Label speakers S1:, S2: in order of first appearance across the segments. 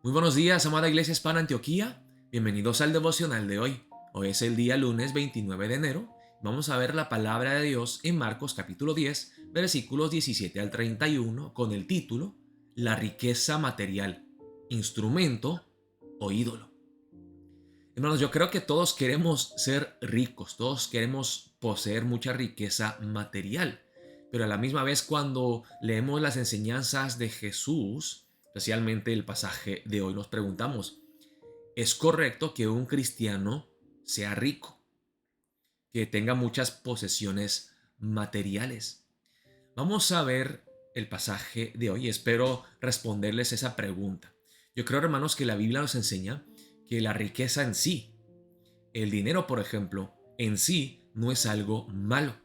S1: Muy buenos días, amada Iglesia Hispana Antioquía. Bienvenidos al devocional de hoy. Hoy es el día lunes 29 de enero. Vamos a ver la palabra de Dios en Marcos capítulo 10, versículos 17 al 31, con el título La riqueza material, instrumento o ídolo. Hermanos, yo creo que todos queremos ser ricos, todos queremos poseer mucha riqueza material, pero a la misma vez cuando leemos las enseñanzas de Jesús, especialmente el pasaje de hoy, nos preguntamos, ¿es correcto que un cristiano sea rico, que tenga muchas posesiones materiales? Vamos a ver el pasaje de hoy. Espero responderles esa pregunta. Yo creo, hermanos, que la Biblia nos enseña que la riqueza en sí, el dinero, por ejemplo, en sí no es algo malo.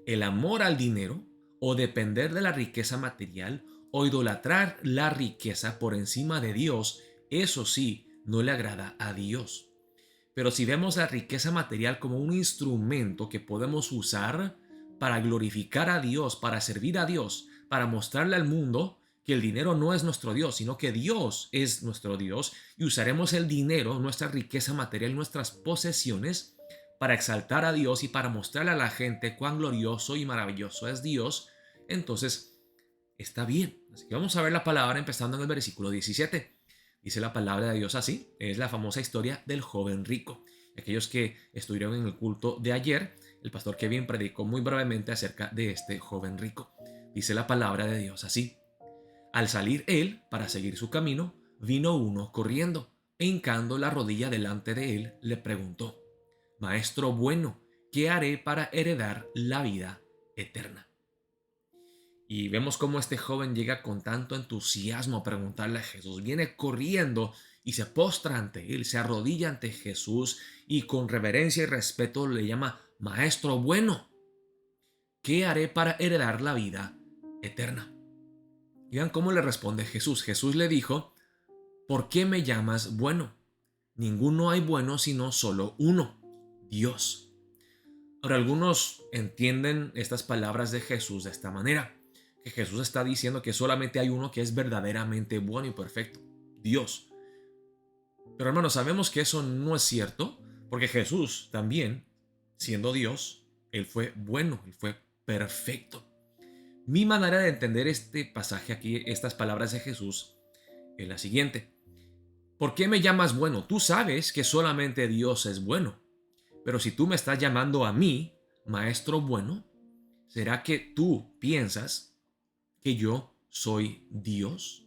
S1: El amor al dinero o depender de la riqueza material o idolatrar la riqueza por encima de Dios, eso sí, no le agrada a Dios. Pero si vemos la riqueza material como un instrumento que podemos usar para glorificar a Dios, para servir a Dios, para mostrarle al mundo que el dinero no es nuestro Dios, sino que Dios es nuestro Dios, y usaremos el dinero, nuestra riqueza material, nuestras posesiones, para exaltar a Dios y para mostrarle a la gente cuán glorioso y maravilloso es Dios, entonces está bien. Así que vamos a ver la palabra empezando en el versículo 17. Dice la palabra de Dios así, es la famosa historia del joven rico. Aquellos que estuvieron en el culto de ayer, el pastor Kevin predicó muy brevemente acerca de este joven rico. Dice la palabra de Dios así. Al salir él para seguir su camino, vino uno corriendo e hincando la rodilla delante de él, le preguntó, Maestro bueno, ¿qué haré para heredar la vida eterna? Y vemos cómo este joven llega con tanto entusiasmo a preguntarle a Jesús. Viene corriendo y se postra ante él, se arrodilla ante Jesús y con reverencia y respeto le llama Maestro bueno. ¿Qué haré para heredar la vida eterna? Y vean cómo le responde Jesús. Jesús le dijo, ¿por qué me llamas bueno? Ninguno hay bueno sino solo uno, Dios. Ahora, algunos entienden estas palabras de Jesús de esta manera, que Jesús está diciendo que solamente hay uno que es verdaderamente bueno y perfecto, Dios. Pero hermanos, sabemos que eso no es cierto, porque Jesús también, siendo Dios, Él fue bueno, Él fue perfecto. Mi manera de entender este pasaje aquí, estas palabras de Jesús, es la siguiente. ¿Por qué me llamas bueno? Tú sabes que solamente Dios es bueno. Pero si tú me estás llamando a mí, maestro bueno, ¿será que tú piensas que yo soy Dios?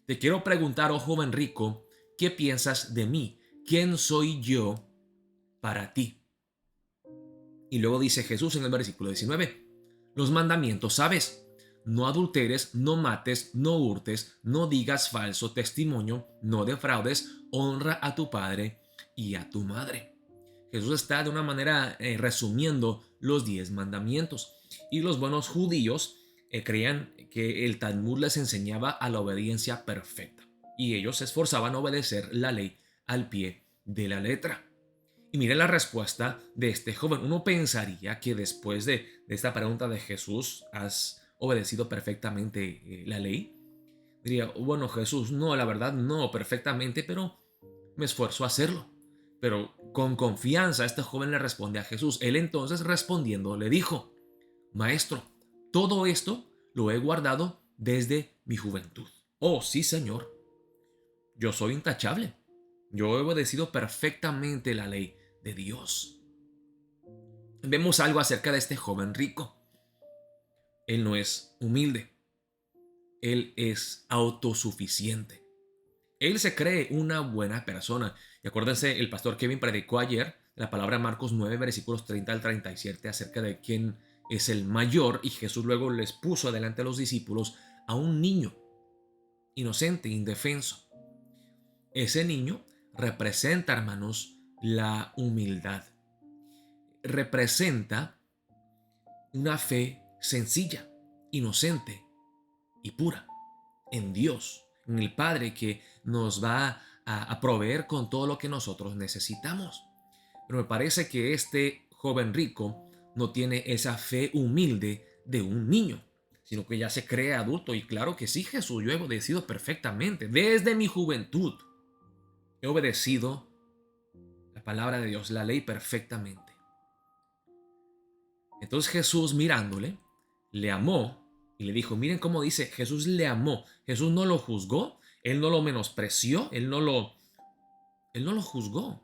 S1: Te quiero preguntar, oh joven rico, ¿qué piensas de mí? ¿Quién soy yo para ti? Y luego dice Jesús en el versículo 19, los mandamientos sabes. No adulteres, no mates, no hurtes, no digas falso testimonio, no defraudes, honra a tu padre y a tu madre. Jesús está de una manera resumiendo los 10 mandamientos. Y los buenos judíos creían que el Talmud les enseñaba a la obediencia perfecta. Y ellos se esforzaban a obedecer la ley al pie de la letra. Y mire la respuesta de este joven. Uno pensaría que después de esta pregunta de Jesús, ¿has obedecido perfectamente la ley? Diría, bueno, Jesús, no, la verdad no perfectamente, pero me esfuerzo a hacerlo. Pero con confianza este joven le responde a Jesús. Él entonces respondiendo le dijo, Maestro, todo esto lo he guardado desde mi juventud. Oh, sí, Señor, yo soy intachable. Yo he obedecido perfectamente la ley de Dios. Vemos algo acerca de este joven rico. Él no es humilde. Él es autosuficiente. Él se cree una buena persona. Y acuérdense, el pastor Kevin predicó ayer la palabra Marcos 9, versículos 30 al 37 acerca de quién es el mayor. Y Jesús luego les puso delante a los discípulos a un niño inocente, indefenso. Ese niño representa, hermanos, la humildad. Representa una fe sencilla, inocente y pura en Dios, en el Padre que nos va a proveer con todo lo que nosotros necesitamos. Pero me parece que este joven rico no tiene esa fe humilde de un niño. sino que ya se cree adulto. Y claro que sí, Jesús, yo he obedecido perfectamente. Desde mi juventud he obedecido la palabra de Dios, la ley perfectamente. Entonces Jesús, mirándole, le amó y le dijo, miren cómo dice, Jesús le amó. Jesús no lo juzgó, él no lo menospreció, él no lo juzgó,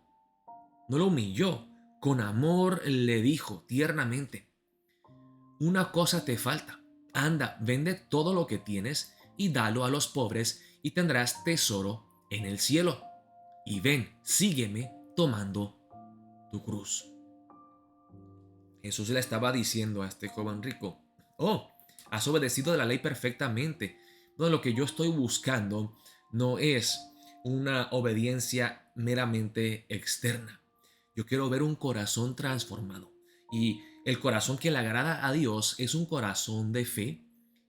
S1: no lo humilló. Con amor le dijo tiernamente, una cosa te falta. Anda, vende todo lo que tienes y dalo a los pobres y tendrás tesoro en el cielo. Y ven, sígueme tomando tu cruz. Jesús le estaba diciendo a este joven rico, oh, has obedecido de la ley perfectamente. No, lo que yo estoy buscando no es una obediencia meramente externa. Yo quiero ver un corazón transformado. Y el corazón que le agrada a Dios es un corazón de fe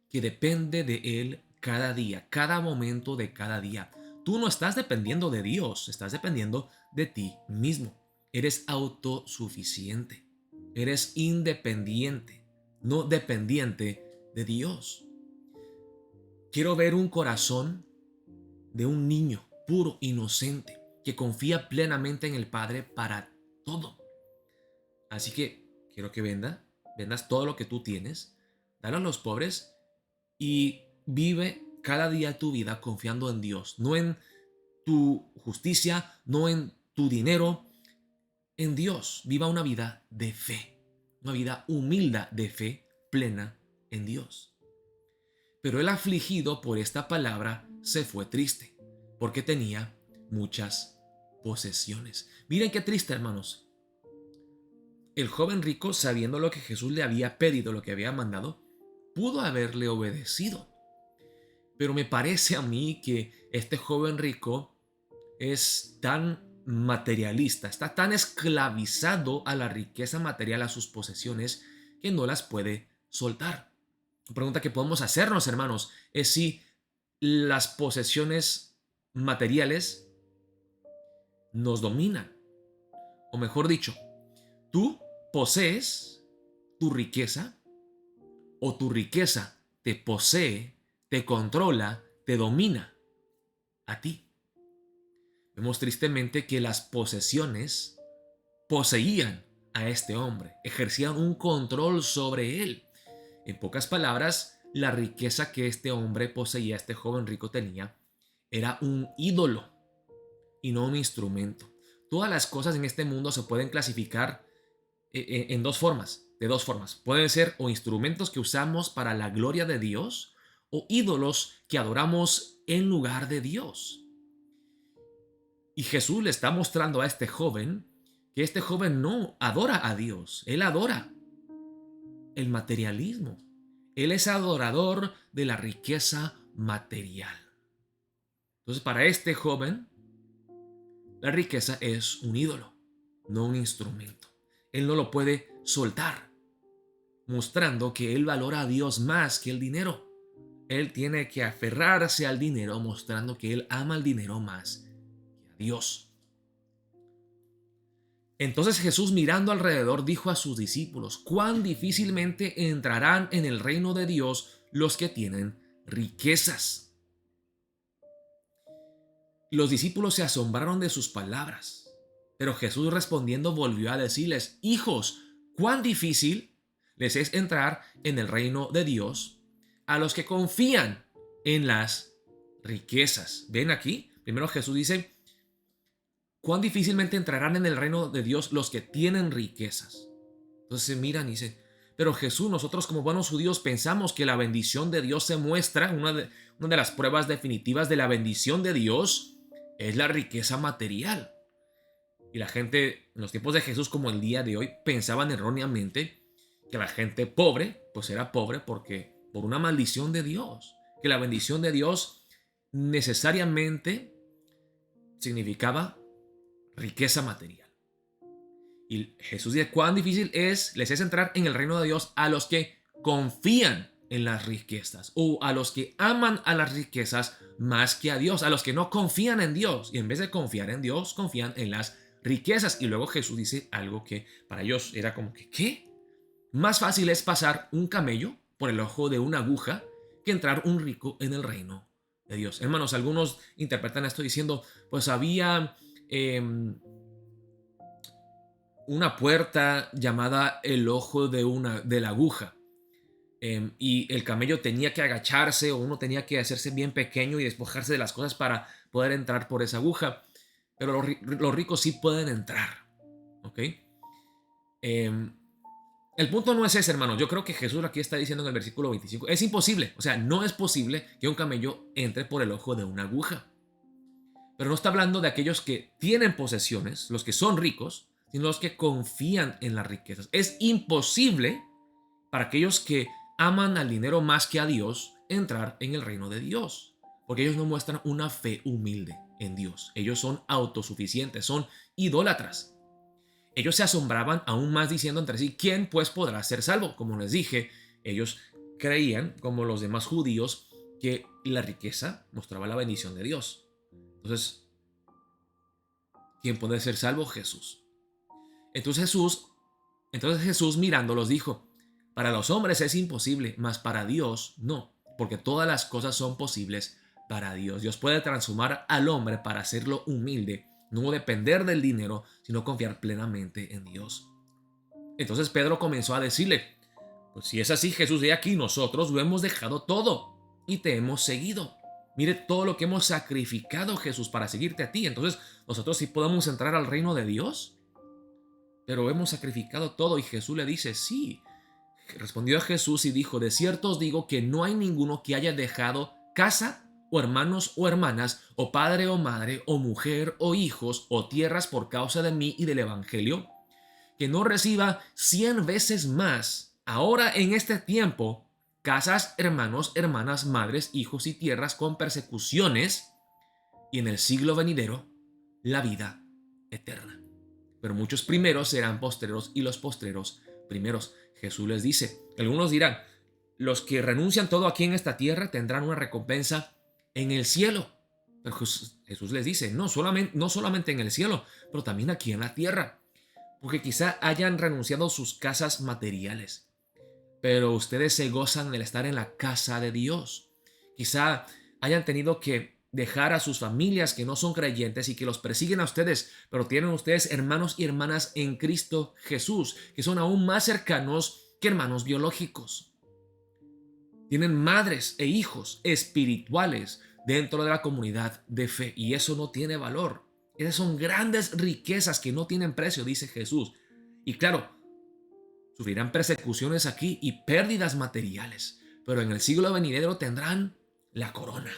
S1: que depende de Él cada día, cada momento de cada día. Tú no estás dependiendo de Dios, estás dependiendo de ti mismo. Eres autosuficiente. Eres independiente, no dependiente de Dios. Quiero ver un corazón de un niño puro, inocente, que confía plenamente en el Padre para todo. Así que quiero que vendas todo lo que tú tienes, dale a los pobres y vive cada día tu vida confiando en Dios, no en tu justicia, no en tu dinero, en Dios. Viva una vida de fe, una vida humilde de fe plena en Dios. Pero el afligido por esta palabra se fue triste, porque tenía muchas posesiones. Miren qué triste, hermanos. El joven rico, sabiendo lo que Jesús le había pedido, lo que había mandado, pudo haberle obedecido. Pero me parece a mí que este joven rico es tan materialista, está tan esclavizado a la riqueza material, a sus posesiones, que no las puede soltar. La pregunta que podemos hacernos, hermanos, es si las posesiones materiales nos dominan. O mejor dicho, tú posees tu riqueza o tu riqueza te posee, te controla, te domina a ti. Vemos tristemente que las posesiones poseían a este hombre, ejercían un control sobre él. En pocas palabras, la riqueza que este hombre poseía, este joven rico tenía, era un ídolo y no un instrumento. Todas las cosas en este mundo se pueden clasificar en dos formas, de dos formas. Pueden ser o instrumentos que usamos para la gloria de Dios o ídolos que adoramos en lugar de Dios. Y Jesús le está mostrando a este joven que este joven no adora a Dios, él adora el materialismo. Él es adorador de la riqueza material. Entonces, para este joven, la riqueza es un ídolo, no un instrumento. Él no lo puede soltar, mostrando que él valora a Dios más que el dinero. Él tiene que aferrarse al dinero, mostrando que él ama el dinero más que a Dios. Entonces Jesús, mirando alrededor, dijo a sus discípulos, cuán difícilmente entrarán en el reino de Dios los que tienen riquezas. Los discípulos se asombraron de sus palabras, pero Jesús respondiendo volvió a decirles, hijos, cuán difícil les es entrar en el reino de Dios a los que confían en las riquezas. ¿Ven aquí? Primero Jesús dice, cuán difícilmente entrarán en el reino de Dios los que tienen riquezas. Entonces se miran y dicen, pero Jesús, nosotros como buenos judíos pensamos que la bendición de Dios se muestra, una de las pruebas definitivas de la bendición de Dios es la riqueza material. Y la gente en los tiempos de Jesús como el día de hoy pensaban erróneamente que la gente pobre pues era pobre porque por una maldición de Dios, que la bendición de Dios necesariamente significaba riqueza material. Y Jesús dice, cuán difícil les es entrar en el reino de Dios a los que confían en las riquezas o a los que aman a las riquezas más que a Dios, a los que no confían en Dios y en vez de confiar en Dios, confían en las riquezas. Y luego Jesús dice algo que para ellos era como que, ¿qué? Más fácil es pasar un camello por el ojo de una aguja que entrar un rico en el reino de Dios. Hermanos, algunos interpretan esto diciendo, pues había una puerta llamada el ojo de la aguja. Y el camello tenía que agacharse o uno tenía que hacerse bien pequeño y despojarse de las cosas para poder entrar por esa aguja. Pero los ricos sí pueden entrar. ¿Ok? El punto no es ese, hermanos. Yo creo que Jesús aquí está diciendo en el versículo 25, es imposible, o sea, no es posible que un camello entre por el ojo de una aguja. Pero no está hablando de aquellos que tienen posesiones, los que son ricos, sino los que confían en las riquezas. Es imposible para aquellos que aman al dinero más que a Dios entrar en el reino de Dios, porque ellos no muestran una fe humilde en Dios. Ellos son autosuficientes, son idólatras. Ellos se asombraban aún más diciendo entre sí, ¿quién pues podrá ser salvo? Como les dije, ellos creían, como los demás judíos, que la riqueza mostraba la bendición de Dios. Entonces, ¿quién puede ser salvo? Jesús. Entonces Jesús mirándolos dijo, para los hombres es imposible, mas para Dios no, porque todas las cosas son posibles para Dios. Dios puede transformar al hombre para hacerlo humilde, no depender del dinero, sino confiar plenamente en Dios. Entonces Pedro comenzó a decirle, pues si es así, Jesús, de aquí nosotros lo hemos dejado todo y te hemos seguido. Mire todo lo que hemos sacrificado, Jesús, para seguirte a ti. Entonces nosotros sí podemos entrar al reino de Dios, pero hemos sacrificado todo. Y Jesús le dice, sí. Respondió a Jesús y dijo, de cierto os digo que no hay ninguno que haya dejado casa o hermanos o hermanas, o padre o madre, o mujer o hijos, o tierras por causa de mí y del evangelio, que no reciba 100 veces más, ahora en este tiempo, casas, hermanos, hermanas, madres, hijos y tierras con persecuciones, y en el siglo venidero, la vida eterna. Pero muchos primeros serán postreros y los postreros primeros. Jesús les dice, algunos dirán, los que renuncian todo aquí en esta tierra tendrán una recompensa en el cielo. Pero Jesús les dice, no solamente en el cielo, pero también aquí en la tierra. Porque quizá hayan renunciado sus casas materiales, pero ustedes se gozan del estar en la casa de Dios. Quizá hayan tenido que dejar a sus familias que no son creyentes y que los persiguen a ustedes, pero tienen ustedes hermanos y hermanas en Cristo Jesús, que son aún más cercanos que hermanos biológicos. Tienen madres e hijos espirituales dentro de la comunidad de fe y eso no tiene valor. Esas son grandes riquezas que no tienen precio, dice Jesús. Y claro, sufrirán persecuciones aquí y pérdidas materiales, pero en el siglo venidero tendrán la corona,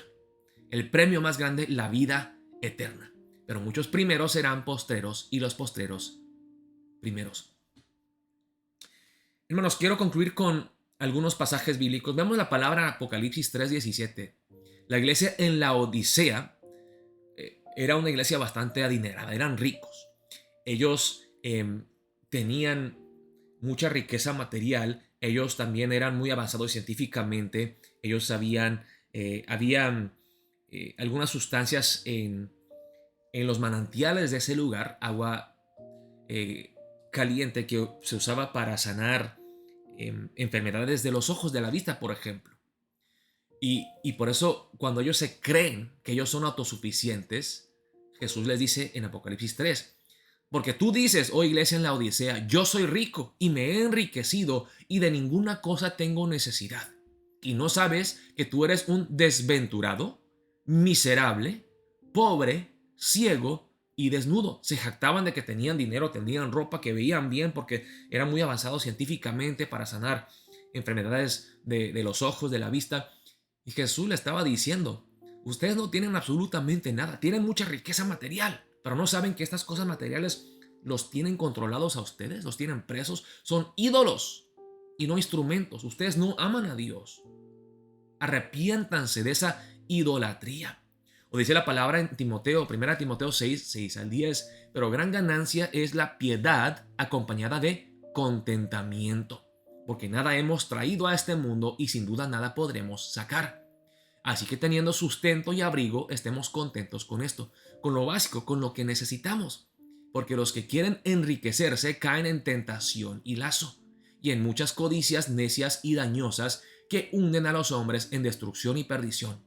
S1: el premio más grande, la vida eterna. Pero muchos primeros serán postreros y los postreros primeros. Hermanos, quiero concluir con algunos pasajes bíblicos. Veamos la palabra en Apocalipsis 3:17. La iglesia en la Odisea era una iglesia bastante adinerada, eran ricos. Ellos tenían mucha riqueza material, ellos también eran muy avanzados científicamente, ellos sabían, habían algunas sustancias en los manantiales de ese lugar, agua caliente que se usaba para sanar enfermedades de los ojos, de la vista, por ejemplo. Y por eso, cuando ellos se creen que ellos son autosuficientes, Jesús les dice en Apocalipsis 3, porque tú dices, oh iglesia en la Odisea, yo soy rico y me he enriquecido y de ninguna cosa tengo necesidad. Y no sabes que tú eres un desventurado, miserable, pobre, ciego y desnudo. Se jactaban de que tenían dinero, tenían ropa, que veían bien porque eran muy avanzados científicamente para sanar enfermedades de los ojos, de la vista. Y Jesús le estaba diciendo, ustedes no tienen absolutamente nada, tienen mucha riqueza material, pero no saben que estas cosas materiales los tienen controlados a ustedes, los tienen presos, son ídolos y no instrumentos. Ustedes no aman a Dios. Arrepiéntanse de esa idolatría. O dice la palabra en Timoteo, 1 Timoteo 6:6-10, pero gran ganancia es la piedad acompañada de contentamiento, porque nada hemos traído a este mundo y sin duda nada podremos sacar. Así que teniendo sustento y abrigo, estemos contentos con esto, con lo básico, con lo que necesitamos, porque los que quieren enriquecerse caen en tentación y lazo, y en muchas codicias necias y dañosas que hunden a los hombres en destrucción y perdición.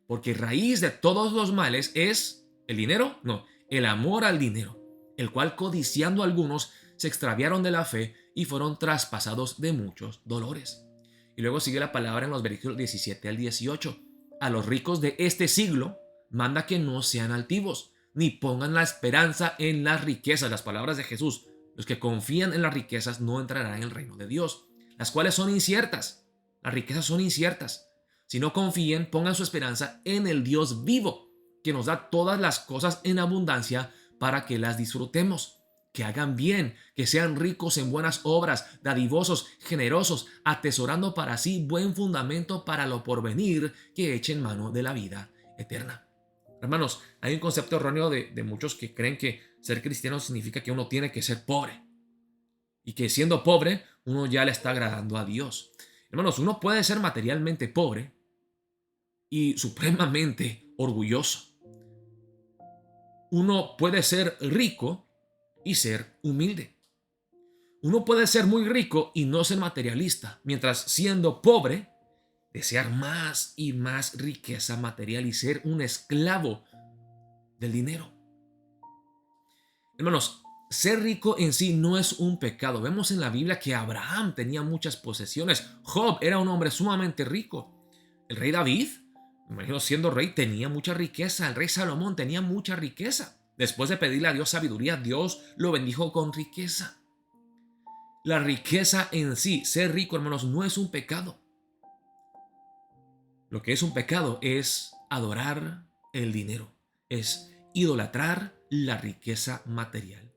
S1: Porque raíz de todos los males es el dinero, no, el amor al dinero, el cual codiciando algunos se extraviaron de la fe y fueron traspasados de muchos dolores. Y luego sigue la palabra en los versículos 17 al 18. A los ricos de este siglo manda que no sean altivos, ni pongan la esperanza en las riquezas. Las palabras de Jesús: los que confían en las riquezas no entrarán en el reino de Dios, las cuales son inciertas. Las riquezas son inciertas. Si no confíen, pongan su esperanza en el Dios vivo, que nos da todas las cosas en abundancia para que las disfrutemos. Que hagan bien, que sean ricos en buenas obras, dadivosos, generosos, atesorando para sí buen fundamento para lo porvenir, que echen mano de la vida eterna. Hermanos, hay un concepto erróneo de muchos que creen que ser cristiano significa que uno tiene que ser pobre y que siendo pobre uno ya le está agradando a Dios. Hermanos, uno puede ser materialmente pobre y supremamente orgulloso. Uno puede ser rico y ser humilde. Uno puede ser muy rico y no ser materialista, mientras siendo pobre, desear más y más riqueza material y ser un esclavo del dinero. Hermanos, ser rico en sí no es un pecado. Vemos en la Biblia que Abraham tenía muchas posesiones. Job era un hombre sumamente rico. El rey David, me imagino siendo rey, tenía mucha riqueza. El rey Salomón tenía mucha riqueza. Después de pedirle a Dios sabiduría, Dios lo bendijo con riqueza. La riqueza en sí, ser rico, hermanos, no es un pecado. Lo que es un pecado es adorar el dinero, es idolatrar la riqueza material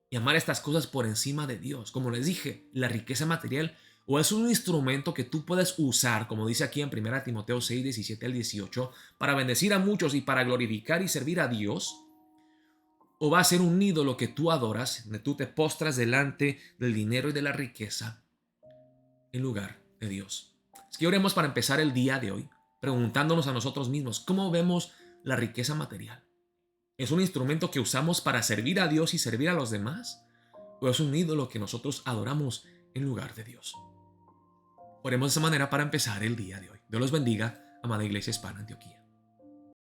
S1: y amar estas cosas por encima de Dios. Como les dije, la riqueza material o es un instrumento que tú puedes usar, como dice aquí en 1 Timoteo 6, 17 al 18, para bendecir a muchos y para glorificar y servir a Dios. O va a ser un ídolo que tú adoras, donde tú te postras delante del dinero y de la riqueza en lugar de Dios. Así que oremos para empezar el día de hoy, preguntándonos a nosotros mismos, ¿cómo vemos la riqueza material? ¿Es un instrumento que usamos para servir a Dios y servir a los demás? ¿O es un ídolo que nosotros adoramos en lugar de Dios? Oremos de esa manera para empezar el día de hoy. Dios los bendiga, amada Iglesia Hispana Antioquía.